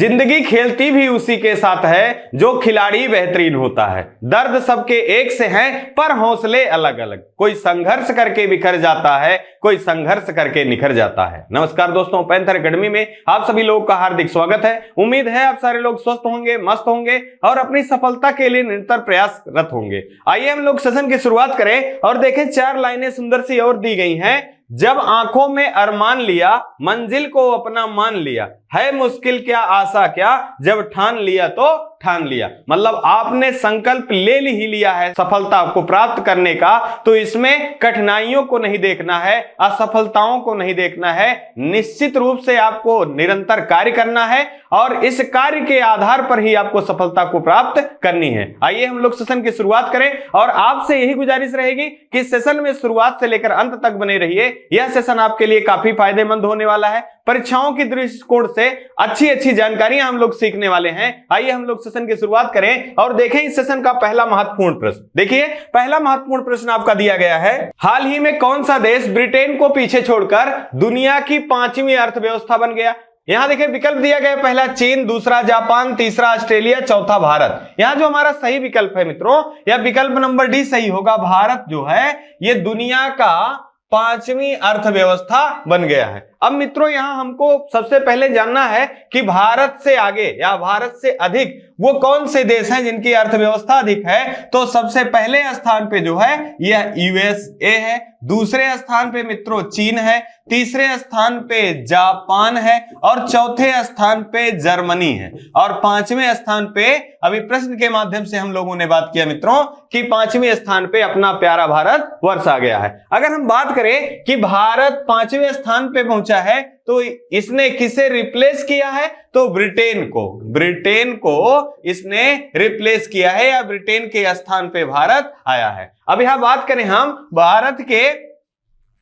जिंदगी खेलती भी उसी के साथ है जो खिलाड़ी बेहतरीन होता है। दर्द सबके एक से हैं पर हौसले अलग अलग। कोई संघर्ष करके बिखर जाता है, कोई संघर्ष करके निखर जाता है। नमस्कार दोस्तों, पैंथर एकेडमी में आप सभी लोगों का हार्दिक स्वागत है। उम्मीद है आप सारे लोग स्वस्थ होंगे, मस्त होंगे और अपनी सफलता के लिए निरंतर प्रयासरत होंगे। आइए हम लोग सेशन की शुरुआत करें और देखें 4 लाइनें सुंदर सी और दी गई हैं। जब आंखों में अरमान लिया, मंजिल को अपना मान लिया, है मुश्किल क्या आशा क्या, जब ठान लिया तो ठान लिया। मतलब आपने संकल्प ले ही लिया है सफलता को प्राप्त करने का, तो इसमें कठिनाइयों को नहीं देखना है, असफलताओं को नहीं देखना है। निश्चित रूप से आपको निरंतर कार्य करना है और इस कार्य के आधार पर ही आपको सफलता को प्राप्त करनी है। आइए हम लोग सेशन की शुरुआत करें और आपसे यही गुजारिश रहेगी कि सेशन में शुरुआत से लेकर अंत तक बने रहिए। यह सेशन आपके लिए काफी फायदेमंद होने वाला है। परीक्षाओं की दृष्टिकोण से अच्छी जानकारियां हम लोग सीखने वाले हैं। आइए हम लोग सेशन की शुरुआत करें और देखें इस सेशन का पहला महत्वपूर्ण प्रश्न। देखिए पहला महत्वपूर्ण प्रश्न आपका दिया गया है, हाल ही में कौन सा देश ब्रिटेन को पीछे छोड़कर दुनिया की 5वीं अर्थव्यवस्था बन गया। यहां देखिए विकल्प दिया गया, पहला चीन, दूसरा जापान, तीसरा ऑस्ट्रेलिया, चौथा भारत। यहां जो हमारा सही विकल्प है मित्रों, यह विकल्प नंबर डी सही होगा। भारत जो है ये दुनिया का 5वीं अर्थव्यवस्था बन गया है। अब मित्रों यहां हमको सबसे पहले जानना है कि भारत से आगे या भारत से अधिक वो कौन से देश हैं जिनकी अर्थव्यवस्था अधिक है। तो सबसे पहले स्थान पे जो है यह यूएसए है, दूसरे स्थान पे मित्रों चीन है, तीसरे स्थान पे जापान है और चौथे स्थान पे जर्मनी है और 5वें स्थान पे अभी प्रश्न के माध्यम से हम लोगों ने बात किया मित्रों कि 5वें स्थान पे अपना प्यारा भारत वर्ष आ गया है। अगर हम बात करें कि भारत 5वें स्थान पे पहुंचा है तो इसने किसे रिप्लेस किया है, तो ब्रिटेन को इसने रिप्लेस किया है या ब्रिटेन के स्थान पे भारत आया है। अब यहां बात करें हम भारत के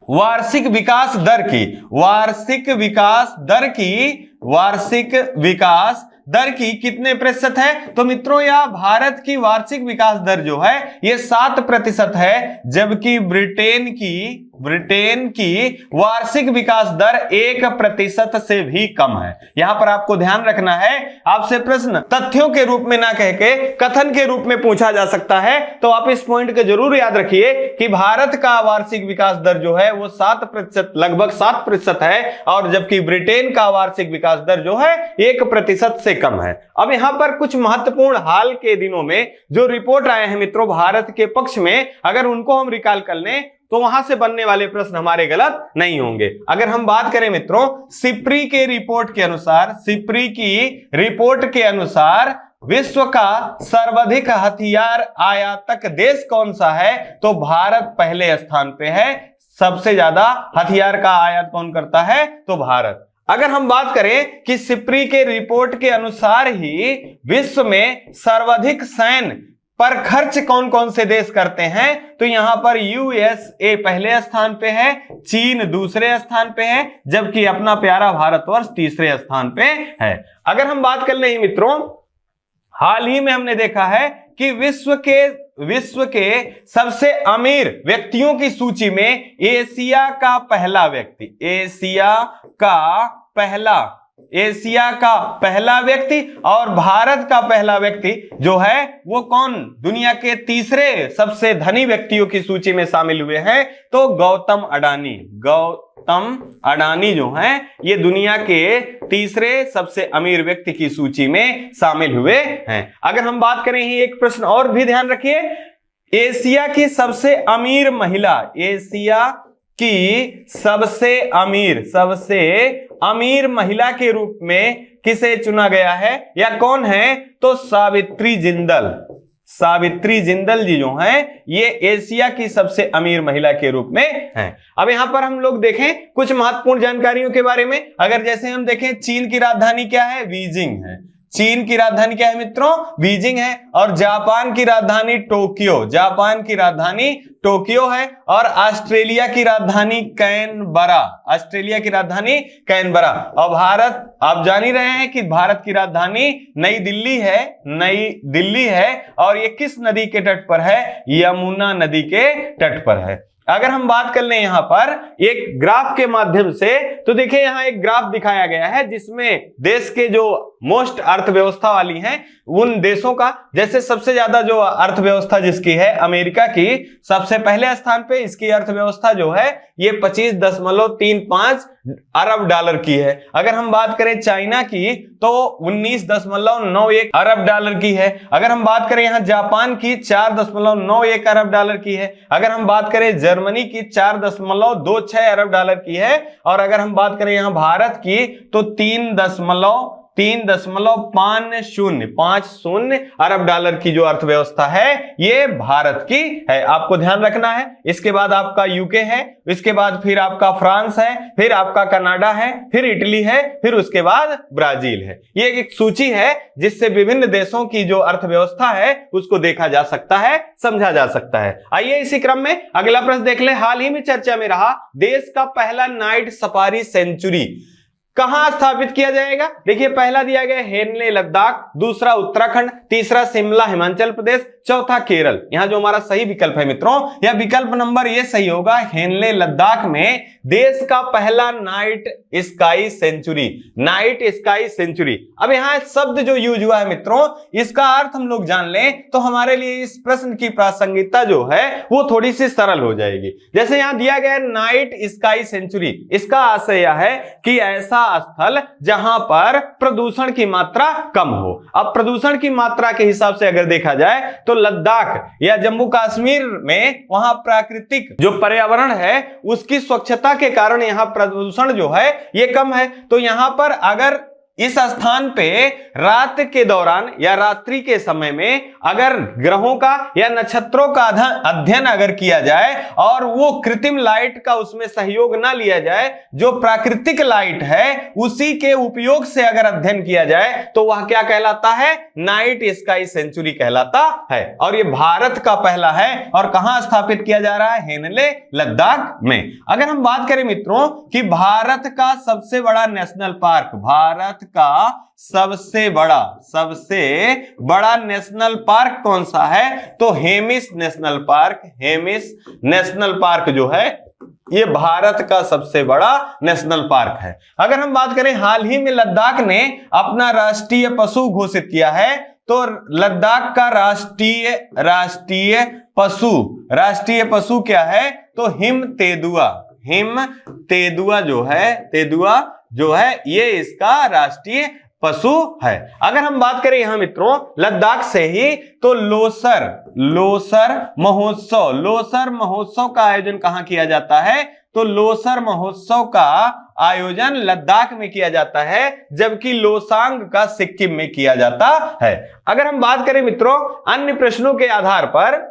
वार्षिक विकास दर की कितने प्रतिशत है। तो मित्रों यह भारत की वार्षिक विकास दर जो है ये 7% है, जबकि ब्रिटेन की वार्षिक विकास दर 1% से भी कम है। यहां पर आपको ध्यान रखना है, आपसे प्रश्न तथ्यों के रूप में ना कह के कथन के रूप में पूछा जा सकता है, तो आप इस पॉइंट को जरूर याद रखिए कि भारत का वार्षिक विकास दर जो है वो 7%, लगभग 7% है और जबकि ब्रिटेन का वार्षिक विकास दर जो है 1% से कम है। अब यहां पर कुछ महत्वपूर्ण हाल के दिनों में जो रिपोर्ट आए हैं मित्रों भारत के पक्ष में, अगर उनको हम रिकॉल कर लें तो वहां से बनने वाले प्रश्न हमारे गलत नहीं होंगे। अगर हम बात करें मित्रों सिप्री की रिपोर्ट के अनुसार विश्व का सर्वाधिक हथियार आयातक देश कौन सा है, तो भारत पहले स्थान पे है। सबसे ज्यादा हथियार का आयात कौन करता है, तो भारत। अगर हम बात करें कि सिप्री के रिपोर्ट के अनुसार ही विश्व में सर्वाधिक सैन्य पर खर्च कौन कौन से देश करते हैं, तो यहां पर यूएसए पहले स्थान पे है, चीन दूसरे स्थान पे है, जबकि अपना प्यारा भारतवर्ष तीसरे स्थान पे है। अगर हम बात कर लें मित्रों, हाल ही में हमने देखा है कि विश्व के सबसे अमीर व्यक्तियों की सूची में एशिया का पहला व्यक्ति और भारत का पहला व्यक्ति जो है वो कौन दुनिया के तीसरे सबसे धनी व्यक्तियों की सूची में शामिल हुए हैं, तो गौतम अडानी जो हैं ये दुनिया के तीसरे सबसे अमीर व्यक्ति की सूची में शामिल हुए हैं। अगर हम बात करें ही एक प्रश्न और भी ध्यान रखिए, एशिया की सबसे अमीर महिला के रूप में किसे चुना गया है या कौन है, तो सावित्री जिंदल जी जो हैं ये एशिया की सबसे अमीर महिला के रूप में हैं। अब यहां पर हम लोग देखें कुछ महत्वपूर्ण जानकारियों के बारे में। अगर जैसे हम देखें चीन की राजधानी क्या है, बीजिंग है। चीन की राजधानी क्या है मित्रों, बीजिंग है। और जापान की राजधानी टोक्यो है और ऑस्ट्रेलिया की राजधानी कैनबरा, ऑस्ट्रेलिया की राजधानी कैनबरा। और भारत, आप जान ही रहे हैं कि भारत की राजधानी नई दिल्ली है, नई दिल्ली है। और ये किस नदी के तट पर है? यमुना नदी के तट पर है। अगर हम बात कर लें यहां पर एक ग्राफ के माध्यम से, तो देखिए यहां एक ग्राफ दिखाया गया है जिसमें देश के जो मोस्ट अर्थव्यवस्था वाली हैं उन देशों का, जैसे सबसे ज्यादा जो अर्थव्यवस्था जिसकी है अमेरिका की, सबसे पहले स्थान पे इसकी अर्थव्यवस्था जो है ये 25.35 अरब डॉलर की है। अगर हम बात करें चाइना की तो 19.91 अरब डॉलर की है। अगर हम बात करें यहां जापान की 4.91 अरब डॉलर की है। अगर हम बात करें जर्मनी की 4.26 अरब डॉलर की है। और अगर हम बात करें यहां भारत की तो 3.50 अरब डॉलर की जो अर्थव्यवस्था है ये भारत की है। आपको ध्यान रखना है। इसके बाद आपका यूके है, इसके बाद फिर आपका फ्रांस है, फिर आपका कनाडा है, फिर इटली है, फिर उसके बाद ब्राजील है। ये एक सूची है जिससे विभिन्न देशों की जो अर्थव्यवस्था है उसको देखा जा सकता है, समझा जा सकता है। आइए इसी क्रम में अगला प्रश्न देख ले। हाल ही में चर्चा में रहा देश का पहला नाइट सफारी सेंचुरी कहां स्थापित किया जाएगा? देखिए पहला दिया गया हेनले लद्दाख, दूसरा उत्तराखंड, तीसरा शिमला हिमाचल प्रदेश, चौथा केरल। यहां जो हमारा सही विकल्प है मित्रों, यह विकल्प नंबर ये सही होगा, हेनले लद्दाख में देश का पहला night sky sanctuary, night sky sanctuary. अब यहां शब्द जो यूज हुआ है मित्रों, इसका अर्थ हम लोग जान लें तो हमारे लिए इस प्रश्न की प्रासंगिकता जो है वो थोड़ी सी सरल हो जाएगी। जैसे यहां दिया गया नाइट स्काई सेंचुरी, इसका आशय यह है कि ऐसा स्थल जहां पर प्रदूषण की मात्रा कम हो। अब प्रदूषण की मात्रा के हिसाब से अगर देखा जाए तो लद्दाख या जम्मू कश्मीर में वहां प्राकृतिक जो पर्यावरण है उसकी स्वच्छता के कारण यहां प्रदूषण जो है ये कम है। तो यहां पर अगर इस स्थान पे रात के दौरान या रात्रि के समय में अगर ग्रहों का या नक्षत्रों का अध्ययन अगर किया जाए और वो कृत्रिम लाइट का उसमें सहयोग ना लिया जाए, जो प्राकृतिक लाइट है उसी के उपयोग से अगर अध्ययन किया जाए तो वह क्या कहलाता है? नाइट स्काई सेंचुरी कहलाता है। और ये भारत का पहला है और कहां स्थापित किया जा रहा है? हेनले लद्दाख में। अगर हम बात करें मित्रों कि भारत का सबसे बड़ा नेशनल पार्क, भारत का सबसे बड़ा नेशनल पार्क कौन सा है? तो Hemis national park, Hemis national park जो है ये भारत का सबसे बड़ा नेशनल पार्क है। अगर हम बात करें हाल ही में लद्दाख ने अपना राष्ट्रीय पशु घोषित किया है, तो लद्दाख का राष्ट्रीय पशु क्या है? तो हिम तेंदुआ जो है ये इसका राष्ट्रीय पशु है। अगर हम बात करें यहां मित्रों लद्दाख से ही, तो लोसर महोत्सव का आयोजन कहां किया जाता है? तो लोसर महोत्सव का आयोजन लद्दाख में किया जाता है, जबकि लोसांग का सिक्किम में किया जाता है। अगर हम बात करें मित्रों अन्य प्रश्नों के आधार पर,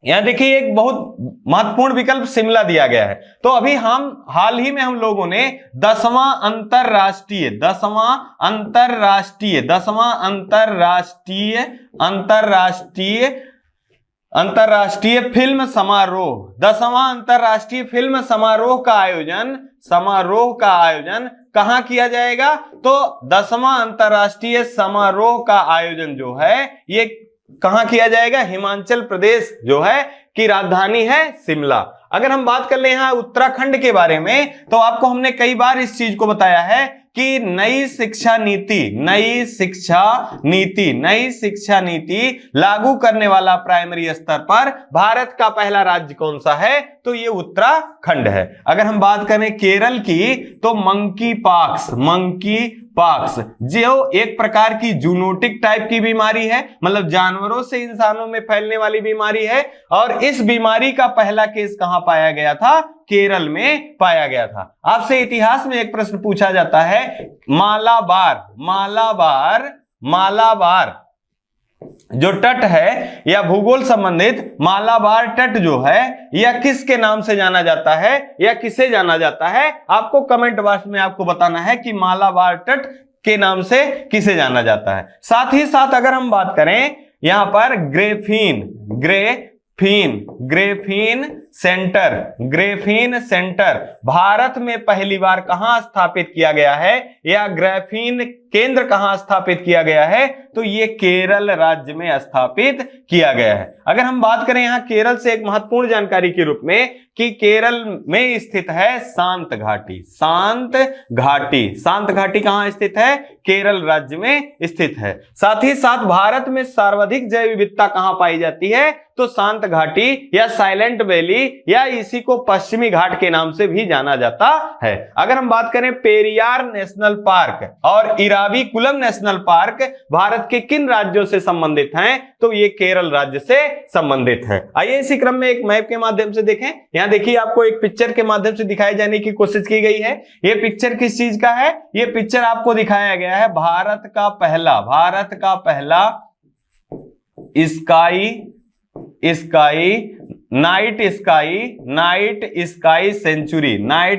यहां देखिए एक बहुत महत्वपूर्ण विकल्प शिमला दिया गया है। तो अभी हाल ही में हम लोगों ने 10वां अंतरराष्ट्रीय फिल्म समारोह का आयोजन कहां किया जाएगा? तो 10वां अंतरराष्ट्रीय समारोह का आयोजन जो है ये कहां किया जाएगा? हिमाचल प्रदेश जो है की राजधानी है शिमला। अगर हम बात कर ले यहां उत्तराखंड के बारे में, तो आपको हमने कई बार इस चीज को बताया है कि नई शिक्षा नीति लागू करने वाला प्राइमरी स्तर पर भारत का पहला राज्य कौन सा है? तो ये उत्तराखंड है। अगर हम बात करें केरल की, तो मंकी पॉक्स जो एक प्रकार की जूनोटिक टाइप की बीमारी है, मतलब जानवरों से इंसानों में फैलने वाली बीमारी है। और इस बीमारी का पहला केस कहां पाया गया था? केरल में पाया गया था। आपसे इतिहास में एक प्रश्न पूछा जाता है, मालाबार जो तट है या भूगोल संबंधित मालाबार तट जो है यह किसके नाम से जाना जाता है या किसे जाना जाता है? आपको कमेंट बॉक्स में आपको बताना है कि मालाबार तट के नाम से किसे जाना जाता है। साथ ही साथ अगर हम बात करें यहां पर ग्रेफिन ग्रेफीन सेंटर भारत में पहली बार कहां स्थापित किया गया है, या ग्रेफीन केंद्र कहां स्थापित किया गया है, तो ये केरल राज्य में स्थापित किया गया है। अगर हम बात करें यहां केरल से एक महत्वपूर्ण जानकारी के रूप में कि केरल में स्थित है शांत घाटी। शांत घाटी कहां स्थित है, केरल राज्य में स्थित है। साथ ही साथ भारत में सर्वाधिक जैव विविधता कहां पाई जाती है, तो शांत घाटी या साइलेंट वैली, या इसी को पश्चिमी घाट के नाम से भी जाना जाता है। अगर हम बात करें पेरियार नेशनल पार्क और इराविकुलम नेशनल पार्क भारत के किन राज्यों से संबंधित हैं, तो ये केरल राज्य से संबंधित है। आइए इसी क्रम में एक मैप के माध्यम से देखें। यहां देखिए आपको एक पिक्चर के माध्यम से दिखाई जाने की कोशिश की गई है। ये पिक्चर किस चीज का है, ये पिक्चर आपको दिखाया गया है भारत का पहला नाइट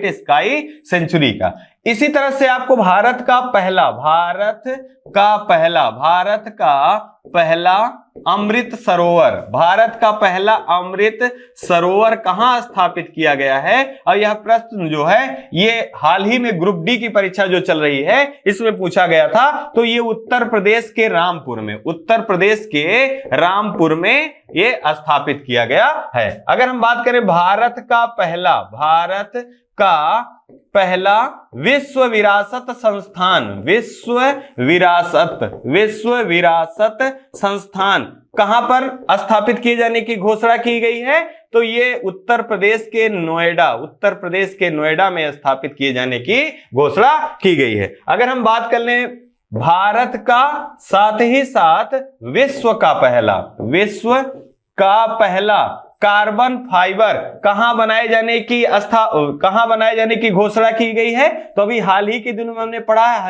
स्काई सेंचुरी का। इसी तरह से आपको भारत का पहला अमृत सरोवर कहां स्थापित किया गया है, और यह प्रश्न जो है ये हाल ही में ग्रुप डी की परीक्षा जो चल रही है इसमें पूछा गया था। तो ये उत्तर प्रदेश के रामपुर में ये स्थापित किया गया है। अगर हम बात करें भारत का पहला विश्व विरासत संस्थान कहां पर स्थापित किए जाने की घोषणा की गई है, तो ये उत्तर प्रदेश के नोएडा में स्थापित किए जाने की घोषणा की गई है। अगर हम बात कर लें भारत का साथ ही साथ विश्व का पहला कार्बन फाइबर कहां बनाए जाने की घोषणा की गई है, तो अभी हाल ही के दिनों में हमने पढ़ा है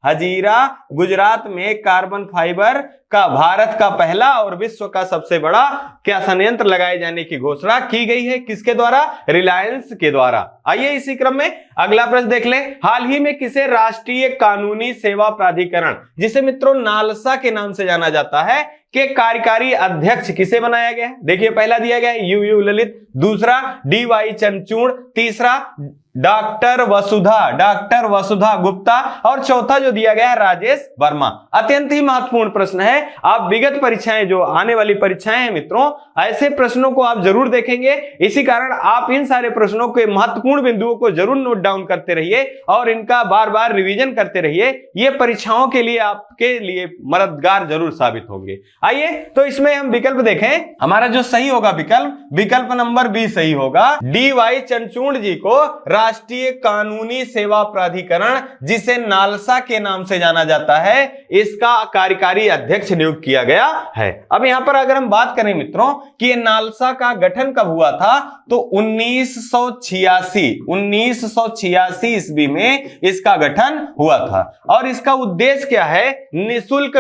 हजीरा गुजरात में कार्बन फाइबर का भारत का पहला और विश्व का सबसे बड़ा क्या संयंत्र लगाए जाने की घोषणा की गई है, किसके द्वारा, रिलायंस के द्वारा। आइए इसी क्रम में अगला प्रश्न देख लें। हाल ही में किसे राष्ट्रीय कानूनी सेवा प्राधिकरण, जिसे मित्रों नालसा के नाम से जाना जाता है, के कार्यकारी अध्यक्ष किसे बनाया गया है? देखिए पहला दिया गया है यू ललित, दूसरा डी.वाई. चंद्रचूड़, तीसरा डॉक्टर वसुधा गुप्ता, और चौथा जो दिया गया है राजेश वर्मा। अत्यंत ही महत्वपूर्ण प्रश्न है। आप विगत परीक्षाएं जो आने वाली परीक्षाएं हैं मित्रों, ऐसे प्रश्नों को आप जरूर देखेंगे। इसी कारण आप इन सारे प्रश्नों के महत्वपूर्ण बिंदुओं को जरूर नोट डाउन करते रहिए और इनका बार बार रिवीजन करते रहिए। ये परीक्षाओं के लिए आपके लिए मददगार जरूर साबित होंगे। आइए तो इसमें हम विकल्प देखें। हमारा जो सही होगा विकल्प नंबर बी सही होगा। डी.वाई. चंद्रचूड़ जी को राष्ट्रीय कानूनी सेवा प्राधिकरण, जिसे नालसा के नाम से जाना जाता है, इसका कार्यकारी अध्यक्ष नियुक्त किया गया है। अब यहां पर अगर हम बात करें मित्रों कि ये नालसा का गठन कब हुआ था, तो 1986 ईस्वी में इसका गठन हुआ था। और इसका उद्देश्य क्या है, निःशुल्क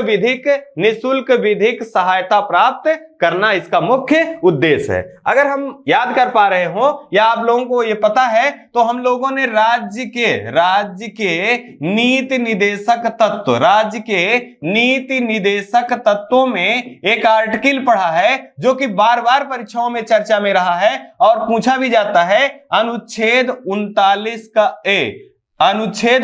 विधिक सहायता प्राप्त करना इसका मुख्य उद्देश्य है। अगर हम याद कर पा रहे हो या आप लोगों को ये पता है, तो हम लोगों ने राज्य के नीति निदेशक तत्वों में एक आर्टिकल पढ़ा है जो कि बार बार परीक्षाओं में चर्चा में रहा है और पूछा भी जाता है। अनुच्छेद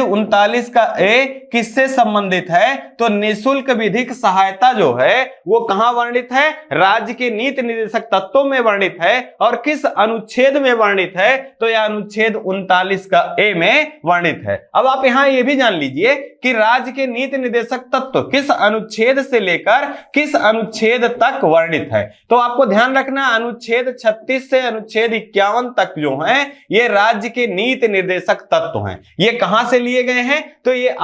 39 का ए किससे संबंधित है, तो निःशुल्क विधिक सहायता जो है वो कहां वर्णित है, राज्य के नीति निर्देशक तत्वों में वर्णित है। और किस अनुच्छेद में वर्णित है, तो यह अनुच्छेद 39 का ए में वर्णित है। अब आप यहां ये भी जान लीजिए कि राज्य के नीति निर्देशक तत्व किस अनुच्छेद से लेकर किस अनुच्छेद तक वर्णित है। तो आपको ध्यान रखना, अनुच्छेद 36 से अनुच्छेद 51 तक जो है ये राज्य के नीति निर्देशक तत्व हैं। ये कहां से लिए गए हैं, तो ये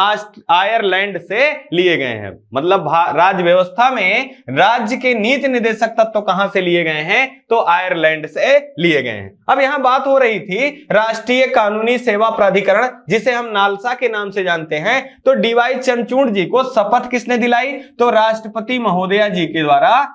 आयरलैंड से लिए गए हैं। मतलब राज्य व्यवस्था में राज्य के नीति निर्देशक तत्व कहां से लिए गए हैं, तो आयरलैंड से लिए गए हैं। अब यहां बात हो रही थी राष्ट्रीय कानूनी सेवा प्राधिकरण, जिसे हम नालसा के नाम से जानते हैं। तो डी.वाई. चंद्रचूड़ जी को शपथ किसने दिलाई, तो राष्ट्रपति महोदया जी के द्वारा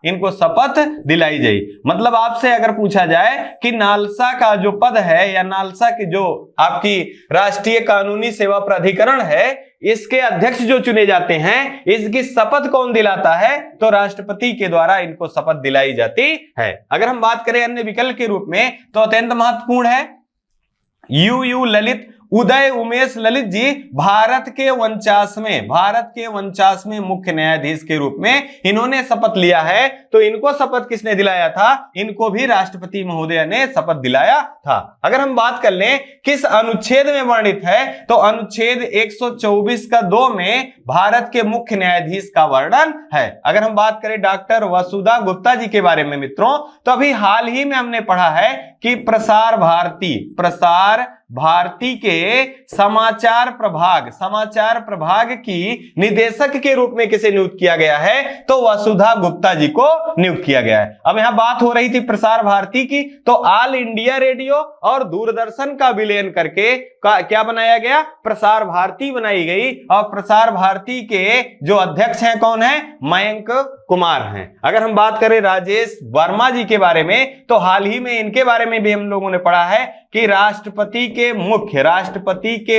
इनको शपथ दिलाई गई। मतलब आपसे अगर पूछा जाए कि नालसा का जो पद है या नालसा की जो आपकी राष्ट्रीय कानूनी सेवा प्राधिकरण है, इसके अध्यक्ष जो चुने जाते हैं, इसकी शपथ कौन दिलाता है? तो राष्ट्रपति के द्वारा इनको शपथ दिलाई जाती है। अगर हम बात करें अन्य विकल्प के रूप में तो अत्यंत महत्वपूर्ण है यू ललित, उदय उमेश ललित जी भारत के 49वें मुख्य न्यायाधीश के रूप में इन्होंने शपथ लिया है। तो इनको शपथ किसने दिलाया था? इनको भी राष्ट्रपति महोदय ने शपथ दिलाया था। अगर हम बात कर लें किस अनुच्छेद में वर्णित है, तो अनुच्छेद 124 का 2 में भारत के मुख्य न्यायाधीश का वर्णन है। अगर हम बात करें डॉक्टर वसुधा गुप्ता जी के बारे में मित्रों, तो अभी हाल ही में हमने पढ़ा है कि प्रसार भारती के समाचार प्रभाग की निदेशक के रूप में किसे नियुक्त किया गया है? तो वसुधा गुप्ता जी को नियुक्त किया गया है। अब यहां बात हो रही थी प्रसार भारती की, तो ऑल इंडिया रेडियो और दूरदर्शन का विलयन करके क्या बनाया गया? प्रसार भारती बनाई गई। और प्रसार भारती के जो अध्यक्ष हैं कौन है? मयंक कुमार हैं। अगर हम बात करें राजेश वर्मा जी के बारे में, तो हाल ही में इनके बारे में भी हम लोगों ने पढ़ा है कि राष्ट्रपति के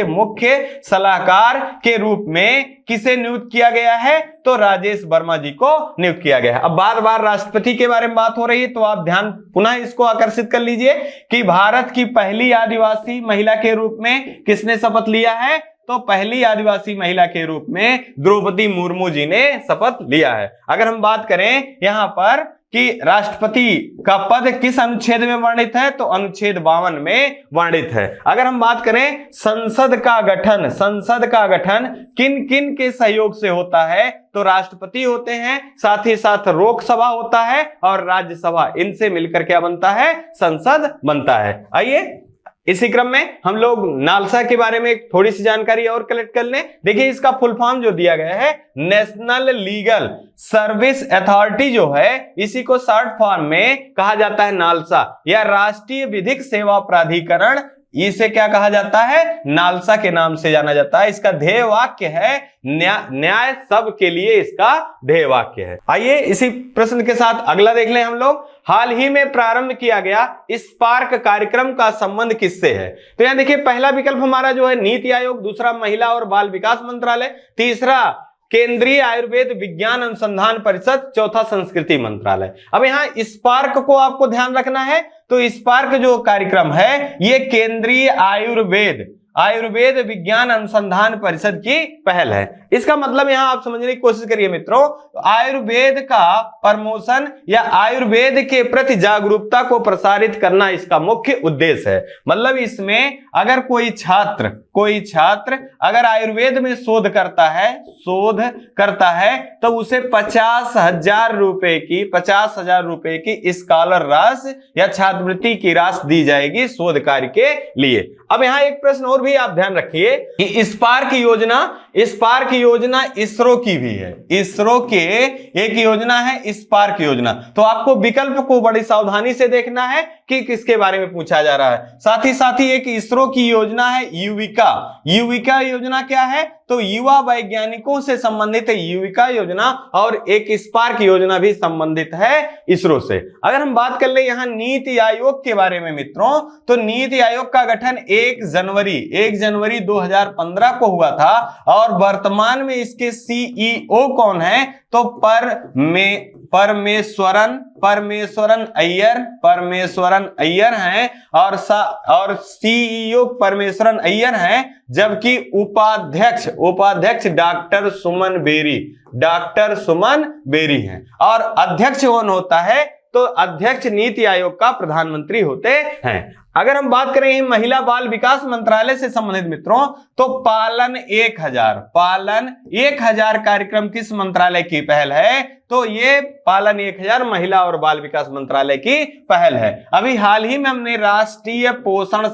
मुख्य सलाहकार के रूप में किसे नियुक्त किया गया है? तो राजेश वर्मा जी को नियुक्त किया गया है। अब बार बार राष्ट्रपति के बारे में बात हो रही है, तो आप ध्यान पुनः इसको आकर्षित कर लीजिए कि भारत की पहली आदिवासी महिला के रूप में किसने शपथ लिया है? तो पहली आदिवासी महिला के रूप में द्रौपदी मुर्मू जी ने शपथ लिया है। अगर हम बात करें यहां पर कि राष्ट्रपति का पद किस अनुच्छेद में वर्णित है, तो अनुच्छेद 52 में वर्णित है। अगर हम बात करें संसद का गठन किन किन के सहयोग से होता है, तो राष्ट्रपति होते हैं, साथ ही साथ लोकसभा होता है और राज्यसभा, इनसे मिलकर क्या बनता है? संसद बनता है। आइए इसी क्रम में हम लोग नालसा के बारे में थोड़ी सी जानकारी और कलेक्ट कर लें। देखिए इसका फुल फॉर्म जो दिया गया है नेशनल लीगल सर्विस अथॉरिटी जो है, इसी को शॉर्ट फॉर्म में कहा जाता है नालसा या राष्ट्रीय विधिक सेवा प्राधिकरण। इसे क्या कहा जाता है? नालसा के नाम से जाना जाता है। इसका ध्येय वाक्य है न्याय सब के लिए, इसका ध्येय वाक्य है। आइए इसी प्रश्न के साथ अगला देख लें हम लोग। हाल ही में प्रारंभ किया गया स्पार्क कार्यक्रम का संबंध किससे है? तो यहां देखिए पहला विकल्प हमारा जो है नीति आयोग, दूसरा महिला और बाल विकास मंत्रालय, तीसरा केंद्रीय आयुर्वेद विज्ञान अनुसंधान परिषद, चौथा संस्कृति मंत्रालय। अब यहाँ स्पार्क को आपको ध्यान रखना है, तो स्पार्क जो कार्यक्रम है ये केंद्रीय आयुर्वेद विज्ञान अनुसंधान परिषद की पहल है। इसका मतलब यहां आप समझने की कोशिश करिए मित्रों, आयुर्वेद का प्रमोशन या आयुर्वेद के प्रति जागरूकता को प्रसारित करना इसका मुख्य उद्देश्य है। मतलब इसमें अगर कोई छात्र अगर आयुर्वेद में शोध करता है तो उसे 50,000 रुपए की स्कॉलर राशि या छात्रवृत्ति की राशि दी जाएगी शोध कार्य के लिए। अब यहाँ एक प्रश्न और भी आप ध्यान रखिए कि स्पार्क योजना इसरो की भी है। इसरो के एक योजना है स्पार्क योजना। तो आपको विकल्प को बड़ी सावधानी से देखना है कि किसके बारे में पूछा जा रहा है। साथ ही एक इसरो की योजना है युविका योजना क्या है? तो युवा वैज्ञानिकों से संबंधित है युविका योजना, और एक स्पार्क योजना भी संबंधित है इसरो से। अगर हम बात कर ले यहाँ नीति आयोग के बारे में मित्रों, तो नीति आयोग का गठन 1 जनवरी 2015 को हुआ था और वर्तमान में इसके सीईओ कौन है? तो परमेश्वरन अय्यर हैं और सीईओ परमेश्वरन अय्यर हैं, जबकि उपाध्यक्ष डॉक्टर सुमन बेरी हैं। और अध्यक्ष कौन होता है? तो अध्यक्ष नीति आयोग का प्रधानमंत्री होते हैं। अगर हम बात करें महिला बाल विकास मंत्रालय से संबंधित मित्रों, तो पालन 1000 कार्यक्रम किस मंत्रालय की पहल है? तो ये पालन 1000 महिला और बाल विकास मंत्रालय की पहल है। अभी हाल ही में हमने राष्ट्रीय पोषण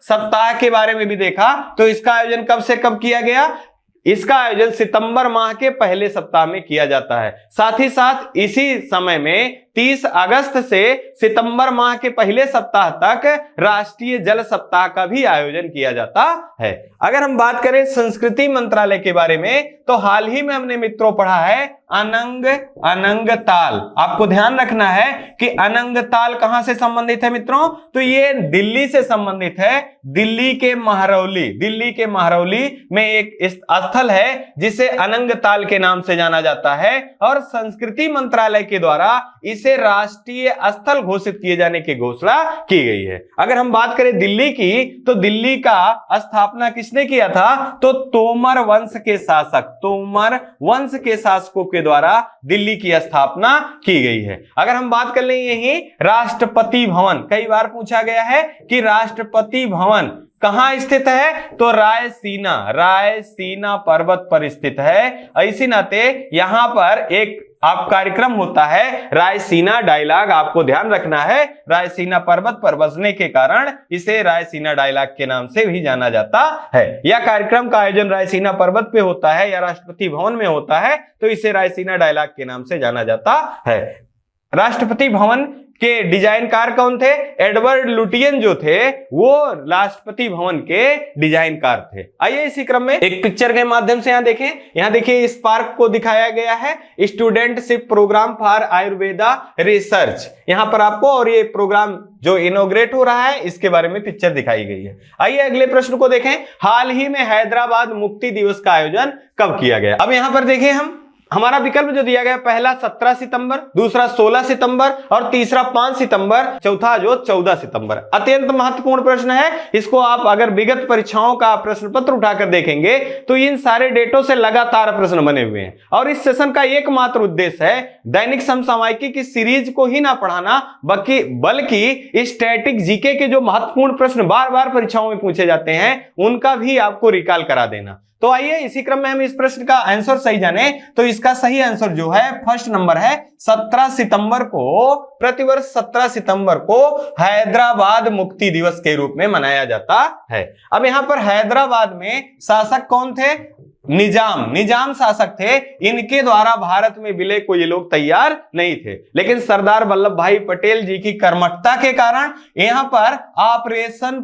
सप्ताह के बारे में भी देखा। तो इसका आयोजन कब से कब किया गया? इसका आयोजन सितंबर माह के पहले सप्ताह में किया जाता है। साथ ही साथ इसी समय में 30 अगस्त से सितंबर माह के पहले सप्ताह तक राष्ट्रीय जल सप्ताह का भी आयोजन किया जाता है। अगर हम बात करें संस्कृति मंत्रालय के बारे में, तो हाल ही में हमने मित्रों पढ़ा है अनंग ताल। आपको ध्यान रखना है कि अनंग ताल कहां से संबंधित है मित्रों, तो ये दिल्ली से संबंधित है। दिल्ली के महरौली में एक स्थल है जिसे अनंग ताल के नाम से जाना जाता है और संस्कृति मंत्रालय के द्वारा इसे राष्ट्रीय स्थल घोषित किए जाने की घोषणा की गई है। अगर हम बात करें दिल्ली की, तो दिल्ली का स्थापना किसने किया था, तो तोमर वंश के शासकों के द्वारा दिल्ली की स्थापना की गई है। अगर हम बात कर लें यही राष्ट्रपति भवन, कई बार पूछा गया है कि राष्ट्रपति भवन कहां स्थित है, तो रायसीना पर्वत पर स्थित है। इसी नाते यहां पर एक कार्यक्रम होता है रायसीना डायलॉग, आपको ध्यान रखना है। रायसीना पर्वत पर बसने के कारण इसे रायसीना डायलॉग के नाम से भी जाना जाता है। यह कार्यक्रम का आयोजन रायसीना पर्वत पे होता है या राष्ट्रपति भवन में होता है, तो इसे रायसीना डायलॉग के नाम से जाना जाता है। राष्ट्रपति भवन के डिजाइनकार कौन थे, एडवर्ड लुटियन जो थे वो राष्ट्रपति भवन के डिजाइनकार थे। आइए इसी क्रम में एक पिक्चर के माध्यम से यहाँ देखिए इस पार्क को दिखाया गया है, studentship programme for Ayurveda research. यहाँ पर आपको और ये प्रोग्राम जो इनोग्रेट हो रहा है इसके बारे में पिक्चर दिखाई गई है। आइए अगले प्रश्न को देखें, हाल ही में हैदराबाद मुक्ति दिवस का आयोजन कब किया गया। अब यहाँ पर देखें हमारा विकल्प जो दिया गया, पहला 17 सितंबर, दूसरा 16 सितंबर और तीसरा 5 सितंबर, चौथा जो 14 सितंबर। अत्यंत महत्वपूर्ण प्रश्न है। इसको आप अगर विगत परीक्षाओं का प्रश्न पत्र उठाकर देखेंगे तो इन सारे डेटों से लगातार प्रश्न बने हुए हैं और इस सेशन का एकमात्र उद्देश्य है दैनिक समसामयिकी की सीरीज को ही ना पढ़ाना बल्कि स्टैटिक जीके के जो महत्वपूर्ण प्रश्न बार बार परीक्षाओं में पूछे जाते हैं उनका भी आपको रिकॉल करा देना। तो आइए इसी क्रम में हम इस प्रश्न का आंसर सही जाने, तो इसका सही आंसर जो है फर्स्ट नंबर है 17 सितंबर को, प्रतिवर्ष 17 सितंबर को हैदराबाद मुक्ति दिवस के रूप में मनाया जाता है। अब यहां पर हैदराबाद में शासक कौन थे, निजाम शासक थे। इनके द्वारा भारत में विलय को ये लोग तैयार नहीं थे, लेकिन सरदार वल्लभ भाई पटेल जी की कर्मठता के कारण यहां पर ऑपरेशन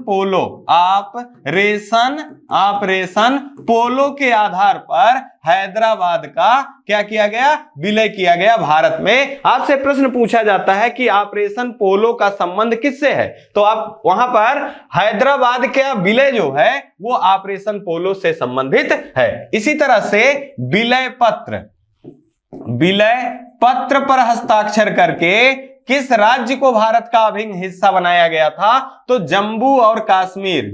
पोलो के आधार पर हैदराबाद का क्या किया गया, विलय किया गया भारत में। आपसे प्रश्न पूछा जाता है कि ऑपरेशन पोलो का संबंध किससे है, तो आप वहां पर हैदराबाद का विलय जो है वो ऑपरेशन पोलो से संबंधित है। इसी तरह से विलय पत्र पर हस्ताक्षर करके किस राज्य को भारत का अभिन्न हिस्सा बनाया गया था, तो जम्मू और कश्मीर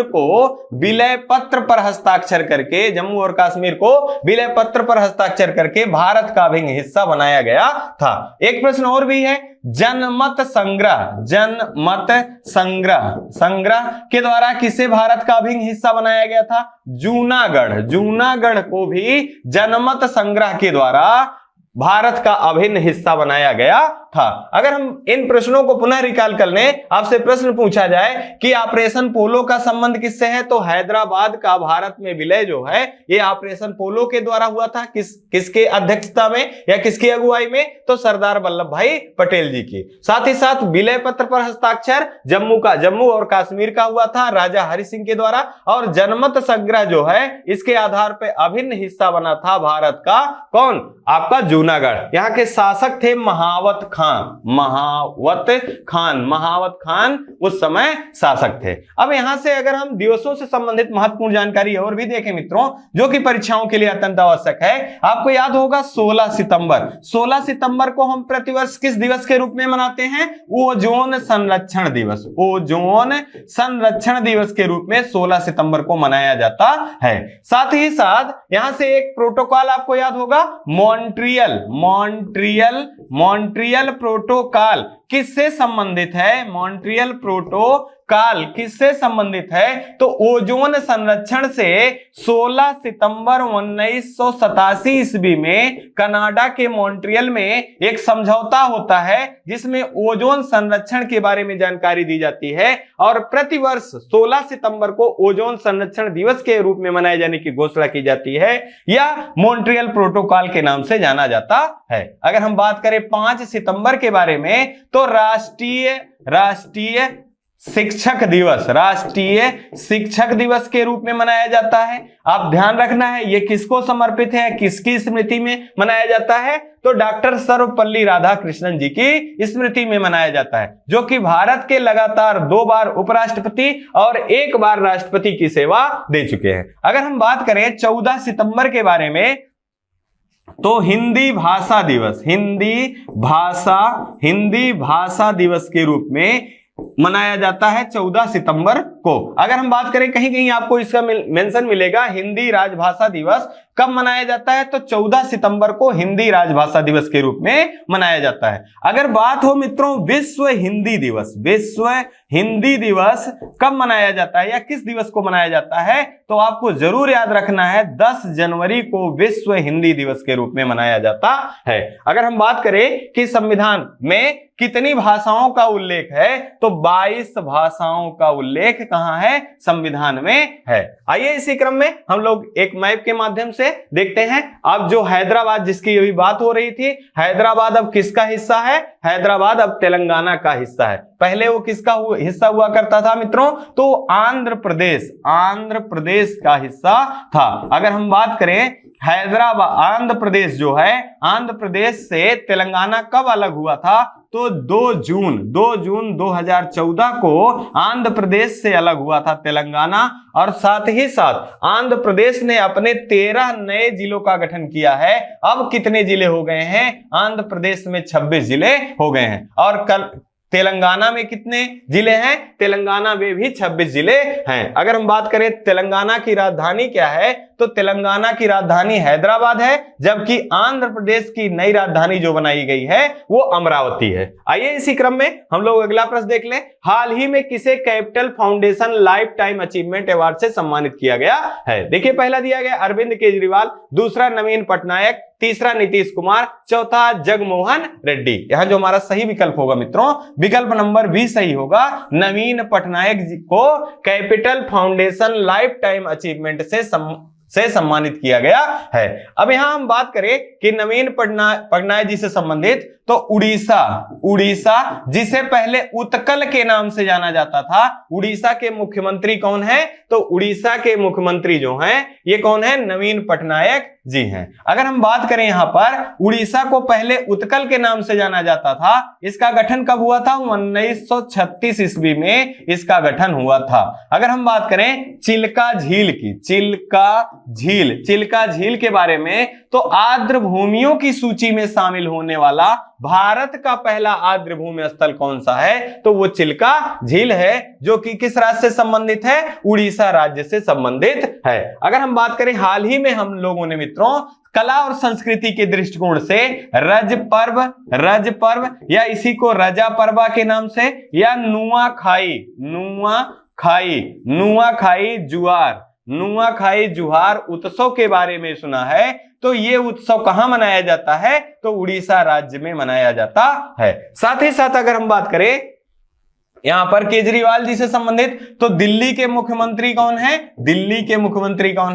को विलय पत्र पर हस्ताक्षर करके भारत का अभिन्न हिस्सा बनाया गया था। एक प्रश्न और भी है, जनमत संग्रह के द्वारा किसे भारत का अभिन्न हिस्सा बनाया गया था, जूनागढ़ को भी जनमत संग्रह के द्वारा भारत का अभिन्न हिस्सा बनाया गया था। अगर हम इन प्रश्नों को पुनः रिकॉल कर लें, आपसे प्रश्न पूछा जाए कि ऑपरेशन पोलो का संबंध किससे है, तो हैदराबाद का भारत में विलय जो है ये ऑपरेशन पोलो के द्वारा हुआ था। किसके अध्यक्षता में या किसकी अगुवाई में, तो सरदार वल्लभ भाई पटेल जी की। साथ ही साथ विलय पत्र पर हस्ताक्षर जम्मू और कश्मीर का हुआ था राजा हरि सिंह के द्वारा, और जनमत संग्रह जो है इसके आधार पर अभिन्न हिस्सा बना था भारत का कौन, आपका जूनागढ़। यहाँ के शासक थे महावत खान उस समय शासक थे। अब यहां से अगर हम दिवसों से संबंधित महत्वपूर्ण जानकारी और भी देखें मित्रों, जो कि परीक्षाओं के लिए अत्यंत आवश्यक है, आपको याद होगा 16 सितंबर को हम प्रतिवर्ष किस दिवस के रूप में मनाते हैं, ओजोन संरक्षण दिवस के रूप में 16 सितंबर को मनाया जाता है। साथ ही साथ यहां से एक प्रोटोकॉल आपको याद होगा, मॉन्ट्रियल प्रोटोकॉल किससे संबंधित है? मॉन्ट्रियल प्रोटोकॉल किससे संबंधित है? तो ओजोन संरक्षण से 16 सितंबर 1987 ईस्वी में कनाडा के मॉन्ट्रियल में एक समझौता होता है जिसमें ओजोन संरक्षण के बारे में जानकारी दी जाती है और प्रतिवर्ष 16 सितंबर को ओजोन संरक्षण दिवस के रूप में मनाए जाने की घोषणा की जाती है या मॉन्ट्रियल प्रोटोकॉल के नाम से जाना जाता है। अगर हम बात करें 5 सितंबर के बारे में तो राष्ट्रीय शिक्षक दिवस के रूप में मनाया जाता है। आप ध्यान रखना है ये किसको समर्पित है, किसकी स्मृति में मनाया जाता है? तो डॉक्टर सर्वपल्ली राधाकृष्णन जी की स्मृति में मनाया जाता है, जो कि भारत के लगातार 2 बार उपराष्ट्रपति और 1 बार राष्ट्रपति की सेवा दे चुके हैं। अगर हम बात करें 14 सितंबर के बारे में तो हिंदी भाषा दिवस के रूप में मनाया जाता है 14 सितंबर को। अगर हम बात करें कहीं कहीं आपको इसका मेंशन मिलेगा हिंदी राजभाषा दिवस कब मनाया जाता है, तो 14 सितंबर को हिंदी राजभाषा दिवस के रूप में मनाया जाता है। अगर बात हो मित्रों विश्व हिंदी दिवस कब मनाया जाता है या किस दिवस को मनाया जाता है, तो आपको जरूर याद रखना है 10 जनवरी को विश्व हिंदी दिवस के रूप में मनाया जाता है। अगर हम बात करें कि संविधान में कितनी भाषाओं का उल्लेख है, तो 22 भाषाओं का उल्लेख कहां है? संविधान में है। आइए इसी क्रम में हम लोग एक मैप के माध्यम से देखते हैं। अब जो हैदराबाद जिसकी अभी बात हो रही थी, हैदराबाद अब किसका हिस्सा है? हैदराबाद अब तेलंगाना का हिस्सा है। पहले वो किसका हिस्सा हुआ करता था मित्रों? तो आंध्र प्रदेश का हिस्सा था। अगर हम बात करें हैदराबाद आंध्र प्रदेश जो है, आंध्र प्रदेश से तेलंगाना कब अलग हुआ था? तो 2 जून 2014 को आंध्र प्रदेश से अलग हुआ था तेलंगाना, और साथ ही साथ आंध्र प्रदेश ने अपने 13 नए जिलों का गठन किया है। अब कितने जिले हो गए हैं? आंध्र प्रदेश में 26 जिले हो गए हैं। और कल तेलंगाना में कितने जिले हैं? तेलंगाना में भी 26 जिले हैं। अगर हम बात करें तेलंगाना की राजधानी क्या है, तो तेलंगाना की राजधानी हैदराबाद है, जबकि आंध्र प्रदेश की नई राजधानी जो बनाई गई है वो अमरावती है। आइए इसी क्रम में हम लोग अगला प्रश्न देख लें। हाल ही में किसे capital foundation life time achievement award से सम्मानित किया गया है? देखिए पहला दिया गया अरविंद केजरीवाल, दूसरा नवीन पटनायक, तीसरा नीतीश कुमार, चौथा जगमोहन रेड्डी। यहां जो हमारा सही विकल्प होगा मित्रों, विकल्प नंबर भी सही होगा। नवीन पटनायक जी को capital foundation life time achievement से सम्मानित किया गया है। अब यहां हम बात करें कि नवीन पटनायक जी से संबंधित, तो उड़ीसा जिसे पहले उत्कल के नाम से जाना जाता था, उड़ीसा के मुख्यमंत्री कौन है? तो उड़ीसा के मुख्यमंत्री जो हैं ये कौन है? नवीन पटनायक जी हैं। अगर हम बात करें यहां पर उड़ीसा को पहले उत्कल के नाम से जाना जाता था, इसका गठन कब हुआ था? 1936 ईस्वी में इसका गठन हुआ था। अगर हम बात करें चिल्का झील की, चिल्का झील के बारे में, तो आर्द्र भूमियों की सूची में शामिल होने वाला भारत का पहला आर्द्र भूमि स्थल कौन सा है? तो वो चिल्का झील है, जो कि किस राज्य से संबंधित है? उड़ीसा राज्य से संबंधित है। अगर हम बात करें हाल ही में हम लोगों ने मित्रों कला और संस्कृति के दृष्टिकोण से रज पर्व या इसी को रजा पर्वा के नाम से, या नुआखाई जुहार उत्सव के बारे में सुना है, तो ये उत्सव कहां मनाया जाता है? तो उड़ीसा राज्य में मनाया जाता है। साथ ही साथ अगर हम बात करें यहां पर केजरीवाल जी से संबंधित, तो दिल्ली के मुख्यमंत्री कौन